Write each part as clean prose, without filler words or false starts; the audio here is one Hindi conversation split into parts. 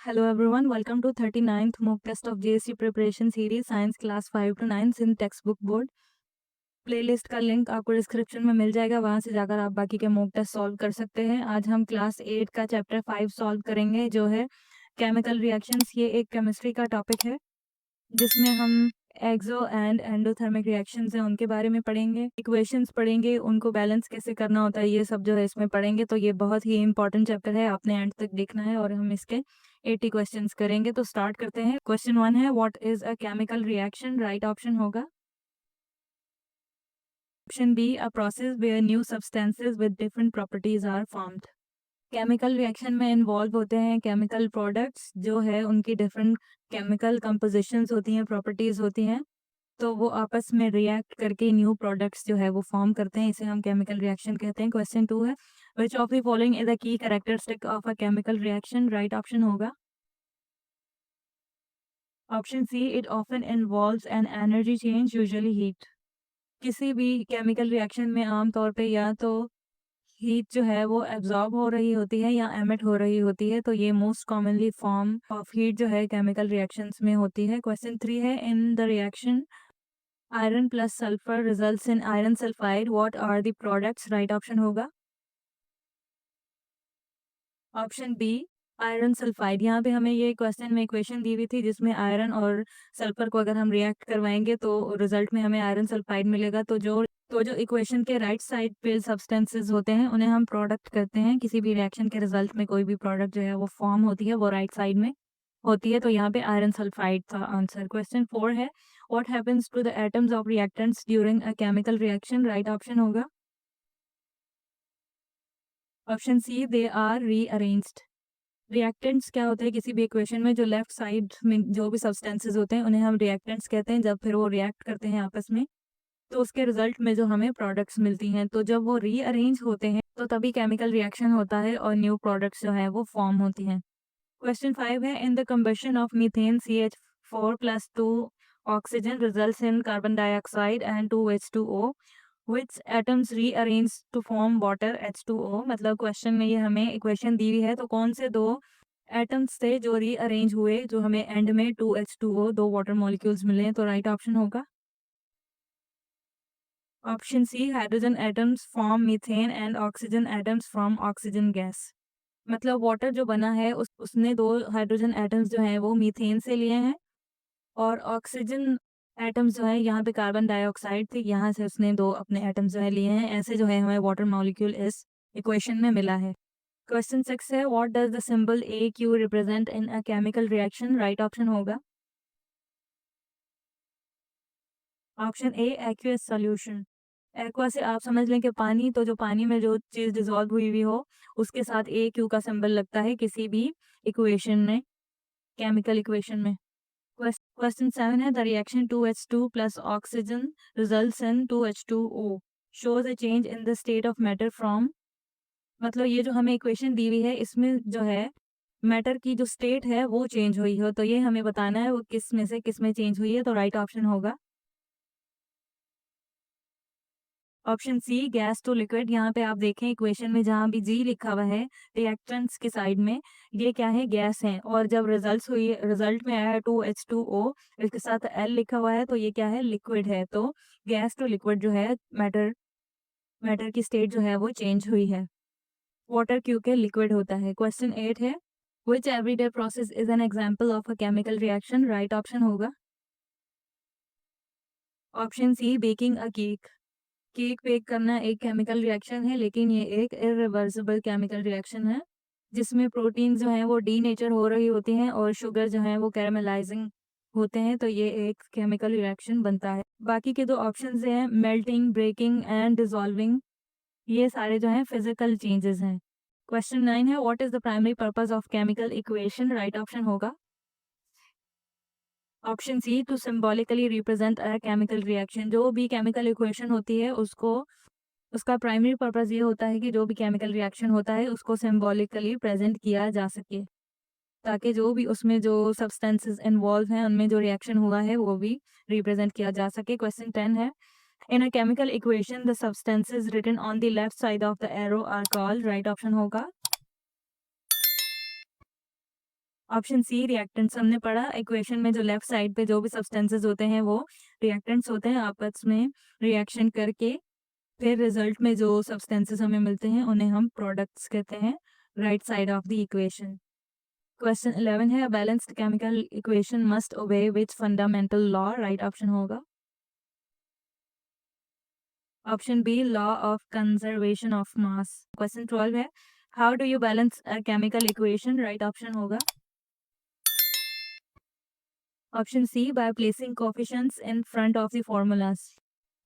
Hello everyone, welcome to 39th mock test of JSC preparation series science class 5 to 9 in textbook board। Playlist का लिंक आपको डिस्क्रिप्शन में मिल जाएगा, वहां से जाकर आप बाकी के मॉक टेस्ट सॉल्व कर सकते हैं। आज हम क्लास 8 का चैप्टर 5 सॉल्व करेंगे जो है केमिकल रिएक्शंस। ये एक केमिस्ट्री का टॉपिक है जिसमें हम एक्सो एंड एंडोथर्मिक रिएक्शंस हैं उनके बारे में पढ़ेंगे, इक्वेशंस पढ़ेंगे, उनको बैलेंस कैसे करना होता है, ये सब जो है इसमें पढ़ेंगे। तो ये बहुत ही इंपॉर्टेंट चैप्टर है, आपने एंड तक देखना है और हम इसके 80 क्वेश्चंस करेंगे। तो स्टार्ट करते हैं। क्वेश्चन 1 है, what is a chemical reaction? Right option होगा option B, a process where new substances with different properties are formed. Chemical reaction में इन्वॉल्व होते हैं केमिकल प्रोडक्ट्स जो है उनकी डिफरेंट केमिकल कंपोजिशंस होती हैं, प्रॉपर्टीज होती हैं, तो वो आपस में रिएक्ट करके न्यू प्रोडक्ट्स जो है वो फॉर्म करते हैं, इसे हम केमिकल रिएक्शन कहते हैं। क्वेश्चन 2 है, which of the following is the key characteristic of a chemical reaction? Right option होगा option C, it often involves an energy change usually heat. किसी भी केमिकल रिएक्शन में आमतौर पे या तो हीट जो है वो एब्जॉर्ब हो रही होती है या एमिट हो रही होती है, तो ये most commonly form of heat जो है केमिकल रिएक्शंस में होती है। क्वेश्चन 3 है, in the reaction iron plus sulphur results in iron sulphide, what are the products? Right option होगा ऑप्शन बी, आयरन सल्फाइड। यहाँ पे हमें ये क्वेश्चन में इक्वेशन दी हुई थी जिसमें आयरन और सल्फर को अगर हम रिएक्ट करवाएंगे तो रिजल्ट में हमें आयरन सल्फाइड मिलेगा। तो जो इक्वेशन के राइट साइड पे सब्सटेंसेस होते हैं उन्हें हम प्रोडक्ट करते हैं। किसी भी रिएक्शन के रिजल्ट में कोई भी प्रोडक्ट जो है वो फॉर्म होती है वो राइट साइड में होती है, तो यहाँ पे आयरन सल्फाइड था आंसर। क्वेश्चन 4 है, what happens to the atoms of reactants during a chemical reaction? Right option होगा option C, they are rearranged. Reactants क्या होते हैं किसी भी इक्वेशन में, जो लेफ्ट साइड में जो भी सब्सटेंसेस होते हैं उन्हें हम रिएक्टेंट्स कहते हैं। जब फिर वो रिएक्ट करते हैं आपस में तो उसके रिजल्ट में जो हमें प्रोडक्ट्स मिलती हैं, तो जब वो रीअरेंज होते हैं तो तभी केमिकल रिएक्शन होता है और न्यू प्रोडक्ट्स जो है वो फॉर्म होती हैं। क्वेश्चन 5 है, in the combustion of methane CH4 plus 2 oxygen results in carbon dioxide and 2H2O, which atoms rearrange to form water H2O। मतलब क्वेश्चन में ये हमें इक्वेशन दी हुई है, तो कौन से दो एटम्स थे जो रीअरेंज हुए, जो हमें एंड में 2H2O, दो वाटर मॉलिक्यूल्स मिले हैं? तो राइट ऑप्शन होगा option C, hydrogen atoms from methane and oxygen atoms from oxygen gas. मतलब वाटर जो बना है उसने दो हाइड्रोजन एटम्स जो हैं वो मीथेन से लिए हैं, और ऑक्सीजन एटम्स जो है यहाँ पे कार्बन डाइऑक्साइड थी, यहाँ से उसने दो अपने एटम्स जो है लिए हैं। ऐसे जो है हमें वाटर मॉलिक्यूल इस इक्वेशन में मिला है। क्वेश्चन 6 है, what does the symbol AQ represent in a chemical reaction? Right option होगा option A, aqueous solution. Aqua से आप समझ लें कि पानी, तो जो पानी में जो चीज़ डिसॉल्व हुई हुई हो उसके साथ AQ का सिंबल लगता है किसी भी इक्वेशन में, केमिकल इक्वेशन में। क्वेश्चन 7 है, the reaction 2H2 plus oxygen results in 2H2O shows a change in the state of matter from. मतलब ये जो हमें इक्वेशन दी हुई है इसमें जो है मैटर की जो स्टेट है वो चेंज हुई हो, तो ये हमें बताना है वो किस में से किस में चेंज हुई है। तो राइट ऑप्शन होगा option C, gas to liquid. यहाँ पे आप देखें इक्वेशन में जहाँ भी जी लिखा हुआ है रिएक्टेंट्स के साइड में, ये क्या है? गैस है। और जब रिजल्ट में आया है 2H2O, इसके साथ एल लिखा हुआ है, तो ये क्या है? लिक्विड है। तो गैस टू लिक्विड जो है मैटर मैटर की स्टेट जो है वो चेंज हुई है। वाटर क्योंकि लिक्विड होता है। क्वेश्चन 8 है, which everyday process is an example of a chemical reaction? Right option होगा option C, baking a cake. Cake bake करना एक केमिकल रिएक्शन है, लेकिन ये एक इरिवर्सिबल केमिकल रिएक्शन है जिसमें प्रोटीन जो है वो डीनेचर हो रही होती हैं और शुगर जो है वो कैरामलाइजिंग होते हैं, तो ये एक केमिकल रिएक्शन बनता है। बाकी के दो ऑप्शंस हैं, मेल्टिंग, ब्रेकिंग एंड डिसॉल्विंग, ये सारे जो हैं फिजिकल चेंजेस हैं। क्वेश्चन 9 है, what is the primary purpose of chemical equation? Right option होगा option C, to symbolically represent a chemical reaction. जो भी केमिकल इक्वेशन होती है उसको उसका प्राइमरी पर्पस ये होता है कि जो भी केमिकल रिएक्शन होता है उसको सिंबॉलिकली प्रेजेंट किया जा सके, ताकि जो भी उसमें जो सब्सटेंसेस इन्वॉल्व हैं उनमें जो रिएक्शन हुआ है वो भी रिप्रेजेंट किया जा सके। क्वेश्चन 10 है, in a chemical equation the substances written on the left side of the arrow are called. Right option होगा ऑप्शन सी रिएक्टेंट्स हमने पढ़ा, इक्वेशन में जो लेफ्ट साइड पे जो भी सब्सटेंसेस होते हैं वो रिएक्टेंट्स होते हैं, आपस में रिएक्शन करके फिर रिजल्ट में जो सब्सटेंसेस हमें मिलते हैं उन्हें हम प्रोडक्ट्स कहते हैं, right side of the equation. Question 11 है, balanced chemical equation must obey which fundamental law, right option होगा option B law of conservation of mass. Question 12 है, how do you balance a chemical equation, right option होगा option C by placing coefficients in front of the formulas.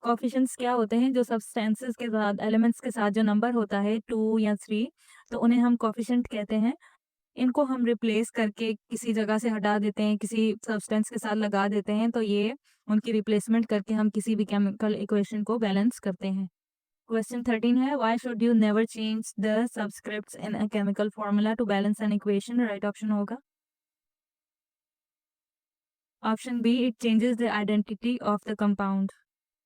Coefficients क्या होते हैं, जो सब्सटेंसेस के साथ एलिमेंट्स के साथ जो नंबर होता है 2 या 3, तो उन्हें हम कोफिशिएंट कहते हैं। इनको हम रिप्लेस करके किसी जगह से हटा देते हैं, किसी सब्सटेंस के साथ लगा देते हैं, तो ये उनकी रिप्लेसमेंट करके हम किसी भी केमिकल इक्वेशन को बैलेंस करते हैं। क्वेश्चन 13 है, why should you never change the subscripts in a chemical formula to balance an equation, right option होगा option B it changes the identity of the compound.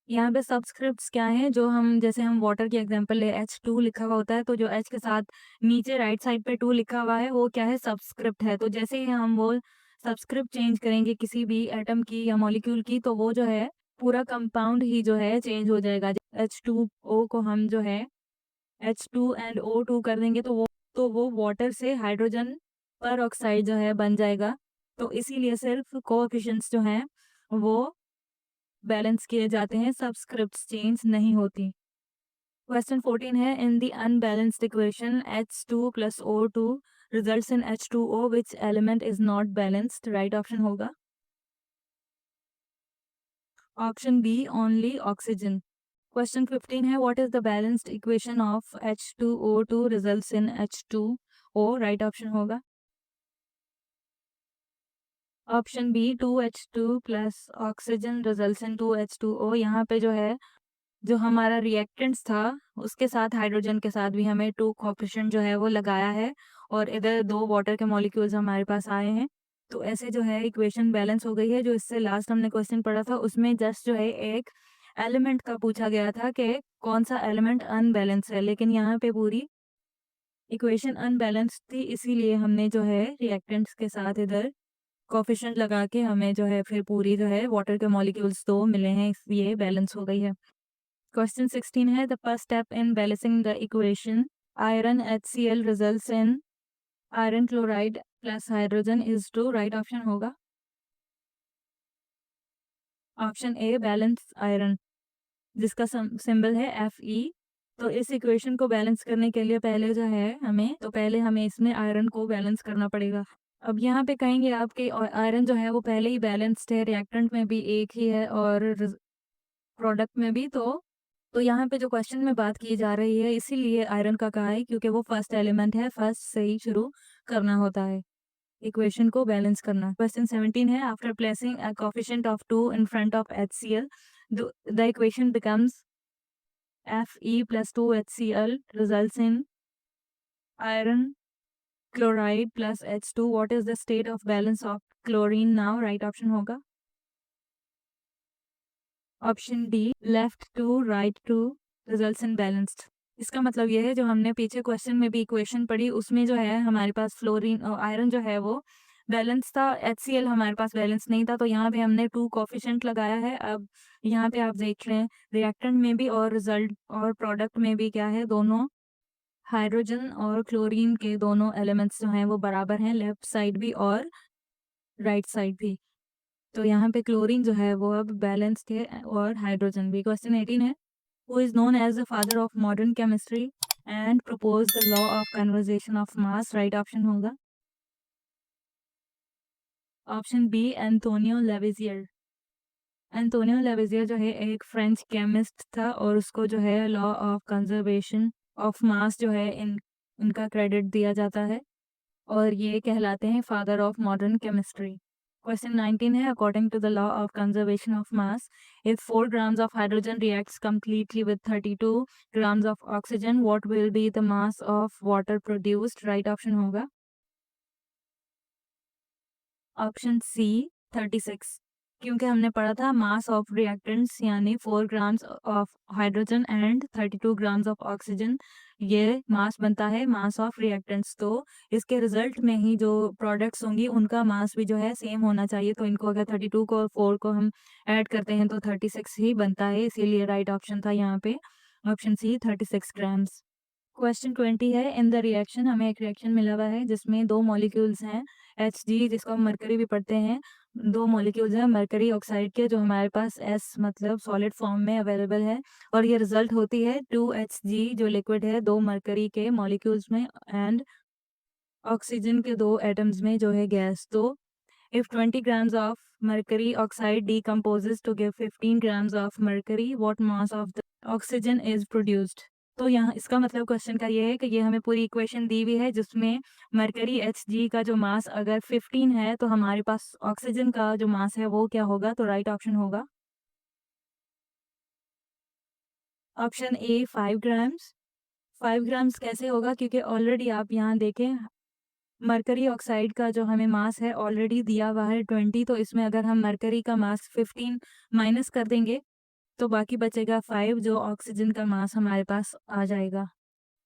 यहाँ पे सब्सक्रिप्ट्स क्या हैं, जो हम जैसे हम वाटर की एग्जांपल ले, H2 लिखा हुआ होता है, तो जो H के साथ नीचे राइट साइड पे 2 लिखा हुआ है वो क्या है, सब्सक्रिप्ट है। तो जैसे ही हम वो सब्सक्रिप्ट चेंज करेंगे किसी भी एटम की या मॉलिक्यूल की, तो वो जो है पूरा कंपाउंड ही जो है चेंज हो जाएगा। H2O को हम जो है H2 एंड O2 कर देंगे, तो वो वाटर से हाइड्रोजन पर ऑक्साइड जो है बन जाएगा। तो इसीलिए सिर्फ कोएफिशिएंट्स जो हैं वो बैलेंस किए जाते हैं, सब्सक्रिप्ट्स चेंज नहीं होती। क्वेश्चन 14 है, in the unbalanced equation H2 plus O2 results in H2O which element is not balanced, right option होगा option B only oxygen. Question 15 है, what is the balanced equation of H2O2 results in H2O, right option होगा option B 2H2 plus oxygen results in 2H2O। यहाँ पे जो है जो हमारा रिएक्टेंट्स था उसके साथ हाइड्रोजन के साथ भी हमें 2 कोएफिशिएंट जो है वो लगाया है, और इधर 2 वाटर के मॉलिक्यूल्स हमारे पास आए हैं। तो ऐसे जो है इक्वेशन बैलेंस हो गई है। जो इससे लास्ट हमने क्वेश्चन पढ़ा था उसमें जस्ट जो है एक एलिमेंट का पूछा गया था कि कौन सा एलिमेंट अनबैलेंस है, लेकिन यहाँ पे पूरी इक्वेशन अनबैलेंस थी, इसीलिए हमने जो है रिएक्टेंट्स के साथ इधर कोएफिशिएंट लगा के हमें जो है फिर पूरी जो है वाटर के मॉलिक्यूल्स 2 मिले हैं, इसलिए बैलेंस हो गई है। Question 16 है, the first step in balancing the equation iron HCl results in iron chloride plus hydrogen is to, right option होगा ऑप्शन ए बैलेंस आयरन, जिसका सिंबल है Fe। तो इस इक्वेशन को बैलेंस करने के लिए पहले हमें इसमें आयरन को बैलेंस करना पड़ेगा। अब यहाँ पे कहेंगे आप कि आयरन जो है वो पहले ही बैलेंस्ड है, रिएक्टेंट में भी एक ही है और प्रोडक्ट में भी। तो यहाँ पे जो क्वेश्चन में बात की जा रही है इसीलिए आयरन का कहा है, क्योंकि वो फर्स्ट एलिमेंट है, फर्स्ट से ही शुरू करना होता है इक्वेशन को बैलेंस करना। क्वेश्चन 17 है, after placing a coefficient of 2 in front of HCl the equation becomes Fe plus 2HCl results in iron chloride plus H2। what is the state of balance of chlorine now, right option होगा option D left to right to results in balanced. इसका मतलब ये है, जो हमने पीछे क्वेश्चन में भी इक्वेशन पढ़ी उसमें जो है हमारे पास फ्लोरीन और आयरन जो है वो बैलेंस था, HCl हमारे पास बैलेंस नहीं था, तो यहाँ पे हमने 2 कोफिशिएंट लगाया है। अब यहाँ पे आप देख रहे हैं रिएक्टेंट में भी और रिजल्ट और प्रोडक्ट में भी क्या है, दोनों हाइड्रोजन और क्लोरीन के दोनों एलिमेंट्स जो हैं वो बराबर हैं, लेफ्ट साइड भी और राइट साइड भी। तो यहाँ पे क्लोरीन जो है वो अब बैलेंस्ड है और हाइड्रोजन भी। क्वेश्चन 18 है, who is known as the father of modern chemistry and proposed the law of conservation of mass, right option होगा ऑप्शन बी एंटोनियो लेविजियर। एंटोनियो लेविजियर जो है एक फ्रेंच केमिस्ट था और उसको जो है लॉ ऑफ कंजर्वेशन ऑफ मास जो है इनका क्रेडिट दिया जाता है और ये कहलाते हैं father of modern chemistry. Question 19 है, according to the law of conservation of mass if 4 grams of hydrogen reacts completely with 32 grams of oxygen what will be the mass of water produced, right option होगा ऑप्शन सी 36। क्योंकि हमने पढ़ा था मास ऑफ रिएक्टेंट्स यानी 4 grams of hydrogen and 32 grams of oxygen, ये मास बनता है मास ऑफ रिएक्टेंट्स। तो इसके रिजल्ट में ही जो प्रोडक्ट्स होंगी उनका मास भी जो है सेम होना चाहिए। तो इनको अगर 32 को और 4 को हम ऐड करते हैं तो 36 ही बनता है, इसीलिए राइट ऑप्शन था यहाँ पे ऑप्शन सी 36 ग्राम्स। क्वेश्चन 20 है, इन द रिएक्शन हमें एक रिएक्शन मिला हुआ है जिसमें दो मॉलिक्यूल्स हैं Hg, जिसको हम मरकरी भी पढ़ते हैं। दो मॉलिक्यूल्स हैं मरकरी ऑक्साइड के, जो हमारे पास S मतलब सॉलिड फॉर्म में अवेलेबल है, और ये रिजल्ट होती है 2Hg जो लिक्विड है दो मरकरी के मॉलिक्यूल्स में एंड ऑक्सीजन के दो एटम्स में जो है गैस। तो if 20 grams of mercury oxide decomposes to give 15 grams of mercury, what mass of the oxygen is produced? तो यहाँ इसका मतलब क्वेश्चन का ये है कि ये हमें पूरी इक्वेशन दी हुई है जिसमें मरकरी Hg का जो मास अगर 15 है तो हमारे पास ऑक्सीजन का जो मास है वो क्या होगा। तो राइट ऑप्शन होगा ऑप्शन ए 5 ग्राम्स। 5 ग्राम्स कैसे होगा, क्योंकि ऑलरेडी आप यहाँ देखें मरकरी ऑक्साइड का जो हमें मास है ऑलरेडी दिया हुआ है 20, तो इसमें अगर हम मरकरी का मास 15 माइनस कर देंगे तो बाकी बचेगा 5, जो ऑक्सीजन का मास हमारे पास आ जाएगा।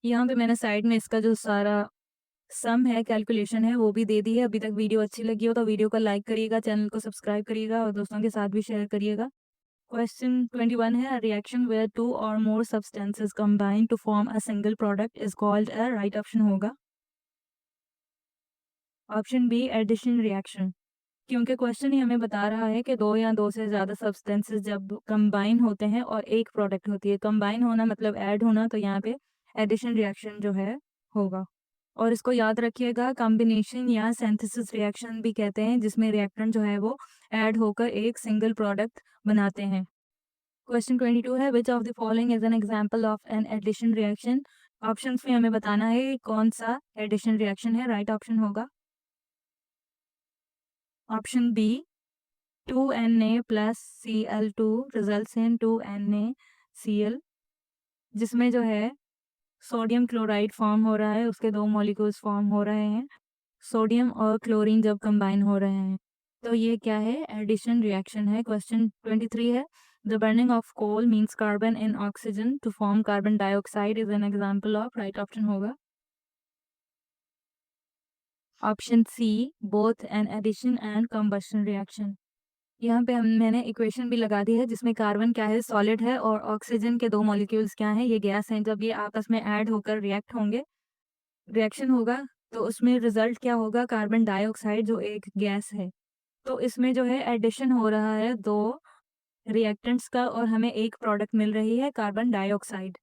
यहाँ पे मैंने साइड में इसका जो सारा सम है कैलकुलेशन है वो भी दे दी है। अभी तक वीडियो अच्छी लगी हो तो वीडियो को लाइक करिएगा, चैनल को सब्सक्राइब करिएगा और दोस्तों के साथ भी शेयर करिएगा। क्वेश्चन 21 है, रिएक्शन वेयर टू और more substances combine to form a single product is called a, right option होगा ऑप्शन बी एडिशन रिएक्शन। क्योंकि क्वेश्चन ही हमें बता रहा है कि दो या दो से ज़्यादा सब्सटेंसेस जब कंबाइन होते हैं और एक प्रोडक्ट होती है, कंबाइन होना मतलब ऐड होना, तो यहाँ पे एडिशन रिएक्शन जो है होगा। और इसको याद रखिएगा, कॉम्बिनेशन या सिंथेसिस रिएक्शन भी कहते हैं, जिसमें रिएक्टेंट जो है वो ऐड होकर एक सिंगल प्रोडक्ट बनाते हैं। क्वेश्चन 22 है, which of the following is an example of an addition reaction. Options में हमें बताना है कौन सा एडिशन रिएक्शन है। राइट ऑप्शन होगा option B 2Na plus Cl2 results in 2NaCl, जिसमें जो है सोडियम क्लोराइड फॉर्म हो रहा है, उसके दो मॉलिक्यूल्स फॉर्म हो रहे हैं, सोडियम और क्लोरीन जब कंबाइन हो रहे हैं। तो ये क्या है, एडिशन रिएक्शन है। क्वेश्चन 23 है, the burning of coal means carbon in oxygen to form carbon dioxide is an example of. Right option होगा option C both an addition and combustion reaction. यहाँ पे मैंने इक्वेशन भी लगा दी है जिसमें कार्बन क्या है, सॉलिड है, और ऑक्सीजन के दो मॉलिक्यूल्स क्या हैं, ये गैस हैं। जब ये आपस में ऐड होकर रिएक्ट होंगे, रिएक्शन होगा, तो उसमें रिजल्ट क्या होगा, कार्बन डाइऑक्साइड जो एक गैस है। तो इसमें जो है एडिशन हो रहा है दो रिएक्टेंट्स का और हमें एक प्रोडक्ट मिल रही है कार्बन डाइऑक्साइड।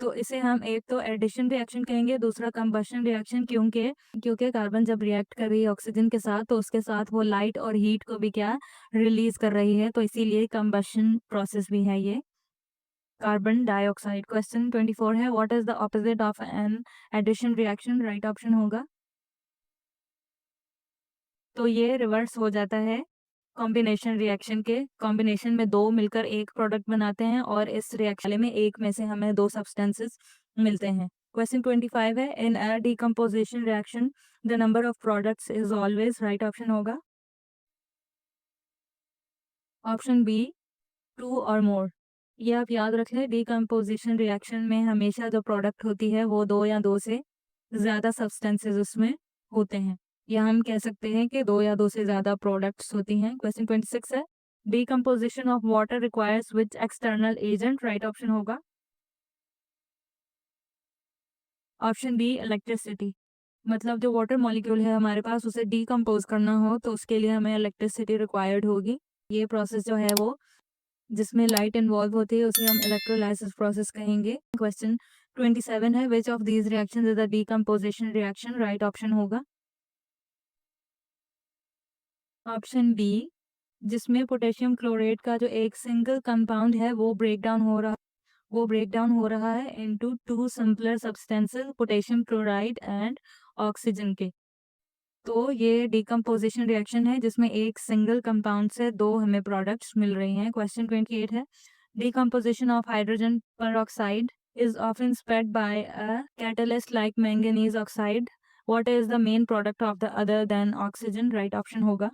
तो इसे हम एक तो एडिशन रिएक्शन कहेंगे, दूसरा कंबशन रिएक्शन, क्योंकि क्योंकि कार्बन जब रिएक्ट कर रही है ऑक्सीजन के साथ तो उसके साथ वो लाइट और हीट को भी क्या रिलीज कर रही है, तो इसीलिए कंबशन प्रोसेस भी है ये कार्बन डाइऑक्साइड। क्वेश्चन 24 है, what is the opposite of an addition reaction. Right option होगा तो ये रिवर्स हो जाता है कॉम्बिनेशन रिएक्शन के। कॉम्बिनेशन में दो मिलकर एक प्रोडक्ट बनाते हैं और इस रिएक्शन में एक में से हमें दो सब्सटेंसेस मिलते हैं। क्वेश्चन 25 है, in a decomposition reaction the number of products is always. Right option होगा ऑप्शन बी 2 और मोर। ये आप याद रख लें, डिकम्पोजिशन रिएक्शन में हमेशा जो प्रोडक्ट होती है वो दो या दो से ज़्यादा सब्सटेंसेस उसमें होते हैं, या हम कह सकते हैं कि दो या दो से ज़्यादा प्रोडक्ट्स होती हैं। क्वेश्चन 26 है, decomposition of water requires which external agent. Right option होगा ऑप्शन बी इलेक्ट्रिसिटी। मतलब जो वाटर मॉलिक्यूल है हमारे पास, उसे डिकम्पोज करना हो तो उसके लिए हमें इलेक्ट्रिसिटी रिक्वायर्ड होगी। ये प्रोसेस जो है वो जिसमें लाइट इन्वॉल्व होती है उसे हम इलेक्ट्रोलाइसिस प्रोसेस कहेंगे। क्वेश्चन 27 है, which of these reactions is a decomposition reaction. Right option होगा ऑप्शन बी, जिसमें पोटेशियम क्लोरेट का जो एक सिंगल कंपाउंड है वो ब्रेक डाउन हो रहा है into two simpler substances, potassium chloride and oxygen के। तो ये डिकम्पोजिशन रिएक्शन है जिसमें एक सिंगल कंपाउंड से दो हमें प्रोडक्ट्स मिल रही हैं। क्वेश्चन 28 है, decomposition of hydrogen peroxide is often spread by a catalyst like manganese oxide. What is the main product of the other than oxygen? Right option होगा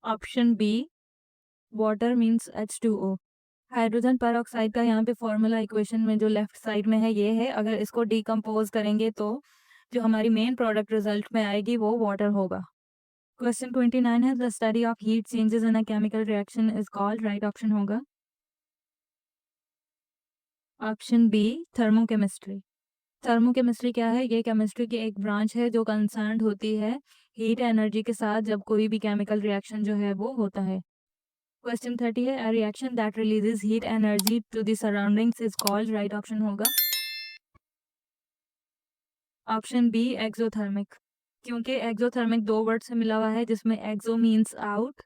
option B water means H2O। Hydrogen peroxide का यहाँ पे फॉर्मूला इक्वेशन में जो लेफ्ट साइड में है ये है, अगर इसको डिकम्पोज करेंगे तो जो हमारी मेन प्रोडक्ट रिजल्ट में आएगी वो वाटर होगा। क्वेश्चन 29 है, the study of heat changes in a chemical reaction is called, right option होगा ऑप्शन बी थर्मोकेमिस्ट्री। थर्मोकेमिस्ट्री क्या है? ये केमिस्ट्री की एक ब्रांच है जो कंसर्न्ड होती है हीट एनर्जी के साथ जब कोई भी केमिकल रिएक्शन जो है वो होता है। क्वेश्चन 30 है, a reaction that releases heat energy to the surroundings is called, right option होगा ऑप्शन बी एक्सोथर्मिक। क्योंकि एक्सोथर्मिक दो वर्ड से मिला हुआ है जिसमें exo means out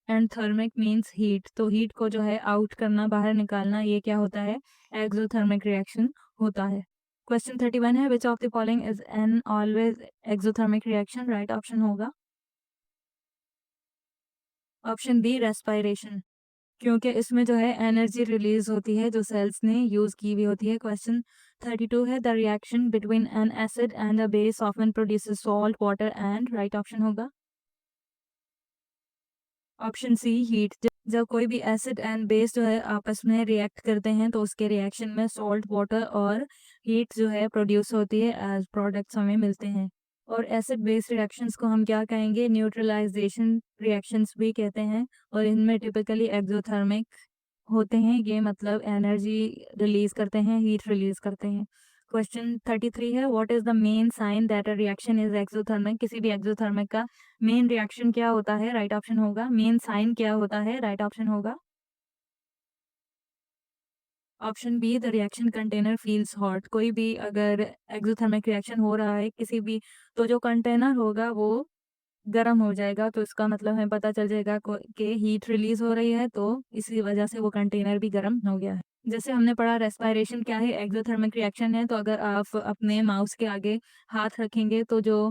and thermic means heat, तो हीट को जो है आउट करना, बाहर निकालना, ये क्या होता है? एक्सोथर्मिक रिएक्शन होता है। क्वेश्चन 31 है, which of the following is N always exothermic reaction, right option होगा ऑप्शन बी रेस्पायरेशन। क्योंकि इसमें जो है एनर्जी रिलीज होती है जो सेल्स ने यूज की हुई होती है। क्वेश्चन 32 है, the reaction between N acid and a base often produces salt water and, right option होगा ऑप्शन सी हीट। जब कोई भी एसिड एंड बेस जो है आपस में रिएक्ट करते हैं तो उसके रिएक्शन में सॉल्ट वाटर और हीट जो है प्रोड्यूस होती है, एज प्रोडक्ट्स हमें मिलते हैं। और एसिड बेस रिएक्शंस को हम क्या कहेंगे? न्यूट्रलाइजेशन रिएक्शंस भी कहते हैं, और इनमें टिपिकली एक्सोथर्मिक होते हैं, ये मतलब एनर्जी रिलीज करते हैं, हीट रिलीज करते हैं। क्वेश्चन 33 है, what is the main sign that a reaction is exothermic? किसी भी एक्सोथर्मिक का मेन रिएक्शन क्या होता है? राइट ऑप्शन होगा मेन साइन क्या होता है? राइट ऑप्शन होगा option B the reaction container feels hot. कोई भी अगर एक्सोथर्मिक रिएक्शन हो रहा है किसी भी, तो जो कंटेनर होगा वो गर्म हो जाएगा, तो इसका मतलब हमें पता चल जाएगा कि हीट रिलीज हो रही है, तो इसी वजह से वो कंटेनर भी गर्म हो गया है। जैसे हमने पढ़ा रेस्पायरेशन क्या है? एक्सोथर्मिक रिएक्शन है, तो अगर आप अपने माउस के आगे हाथ रखेंगे तो जो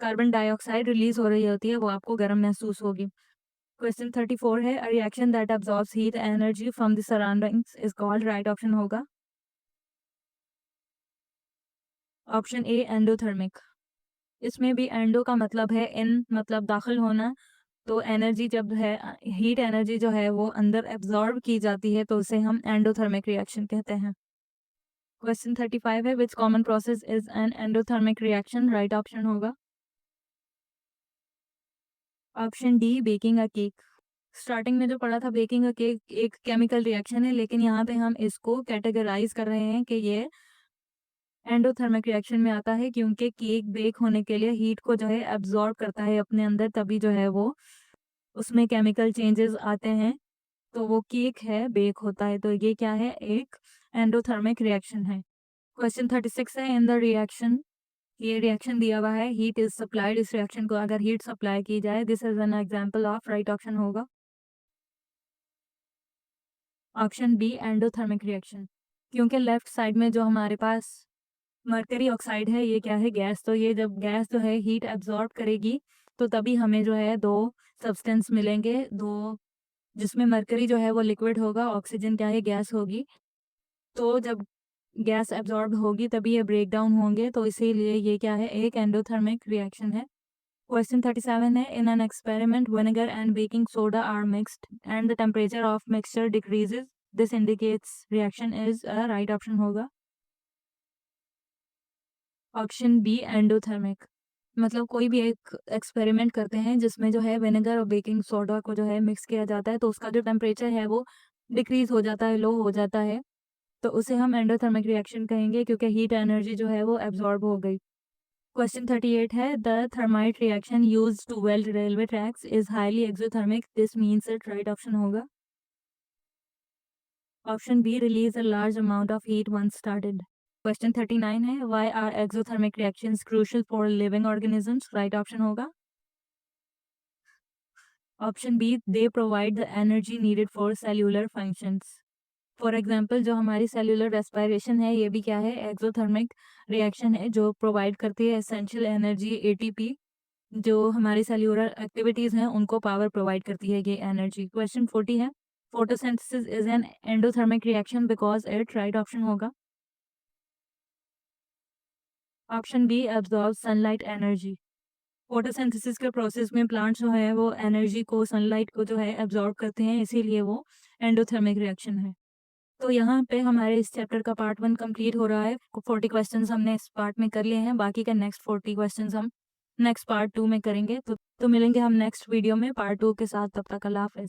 कार्बन डाइऑक्साइड रिलीज हो रही होती है वो आपको गर्म महसूस होगी। क्वेश्चन 34 है, a reaction that absorbs heat energy from the surroundings is called, right option होगा ऑप्शन ए एंडोथर्मिक। इसमें भी एंडो का मतलब है इन, मतलब दाखिल होना, तो एनर्जी जब है, हीट एनर्जी जो है वो अंदर एब्जॉर्ब की जाती है तो उसे हम एंडोथर्मिक रिएक्शन कहते हैं। क्वेश्चन 35 है, which common process is an endothermic reaction, right option होगा option D baking a cake. Starting में जो पढ़ा था बेकिंग अ केक एक केमिकल रिएक्शन है, लेकिन यहाँ पे हम इसको कैटेगराइज कर रहे हैं कि ये एंडोथर्मिक रिएक्शन में आता है, क्योंकि केक बेक होने के लिए हीट को जो है एब्जॉर्ब करता है अपने अंदर, तभी जो है वो उसमें केमिकल चेंजेस आते हैं, तो वो केक है, बेक होता है, तो ये क्या है? एक एंडोथर्मिक रिएक्शन है। क्वेश्चन 36 है, इन द रिएक्शन, ये रिएक्शन दिया हुआ है, हीट इज सप्लाइड, इस रिएक्शन को अगर हीट सप्लाई की जाए, this is an example of, right option होगा ऑप्शन बी एंडोथर्मिक रिएक्शन। क्योंकि लेफ्ट साइड में जो हमारे पास मर्करी ऑक्साइड है, ये क्या है? गैस, तो ये जब गैस जो है हीट एब्जॉर्ब करेगी तो तभी हमें जो है दो सब्सटेंस मिलेंगे, दो, जिसमें मरकरी जो है वो लिक्विड होगा, ऑक्सीजन क्या है? गैस होगी। तो जब गैस एब्जॉर्ब होगी तभी ये ब्रेक डाउन होंगे, तो इसीलिए ये क्या है? एक एंडोथर्मिक रिएक्शन है। क्वेश्चन 37 है, in an experiment vinegar and baking soda are mixed and the temperature of mixture decreases, this indicates reaction is, right option होगा ऑप्शन बी एंडोथर्मिक। मतलब कोई भी एक एक्सपेरिमेंट करते हैं जिसमें जो है विनेगर और बेकिंग सोडा को जो है मिक्स किया जाता है, तो उसका जो टेम्परेचर है वो डिक्रीज हो जाता है, लो हो जाता है, तो उसे हम एंडोथर्मिक रिएक्शन कहेंगे, क्योंकि हीट एनर्जी जो है वो एब्जॉर्ब हो गई। क्वेश्चन 38 है, the thermite reaction used to weld railway tracks is highly exothermic, this means it, right option होगा option B release a large amount of heat once started. Question 39 है, why are exothermic reactions crucial for living organisms, right option होगा option B they provide the energy needed for cellular functions. For example जो हमारी सेल्यूलर रेस्पिरेशन है ये भी क्या है? एक्सोथर्मिक रिएक्शन है जो प्रोवाइड करती है एसेंशियल एनर्जी एटीपी, जो हमारी सेल्यूलर एक्टिविटीज हैं उनको पावर प्रोवाइड करती है ये एनर्जी। क्वेश्चन 40 है, photosynthesis is an endothermic reaction because it, right option होगा option B absorb sunlight energy. Photosynthesis के प्रोसेस में प्लांट्स जो है वो एनर्जी को, सनलाइट को जो है एब्जॉर्ब करते हैं, इसीलिए वो एंडोथर्मिक रिएक्शन है। तो यहाँ पे हमारे इस चैप्टर का पार्ट 1 कंप्लीट हो रहा है। 40 क्वेश्चंस हमने इस पार्ट में कर लिए हैं, बाकी का नेक्स्ट 40 क्वेश्चंस हम नेक्स्ट पार्ट 2 में करेंगे। तो मिलेंगे हम नेक्स्ट वीडियो में पार्ट 2 के साथ, तब तक अल्लाह हाफ़िज़।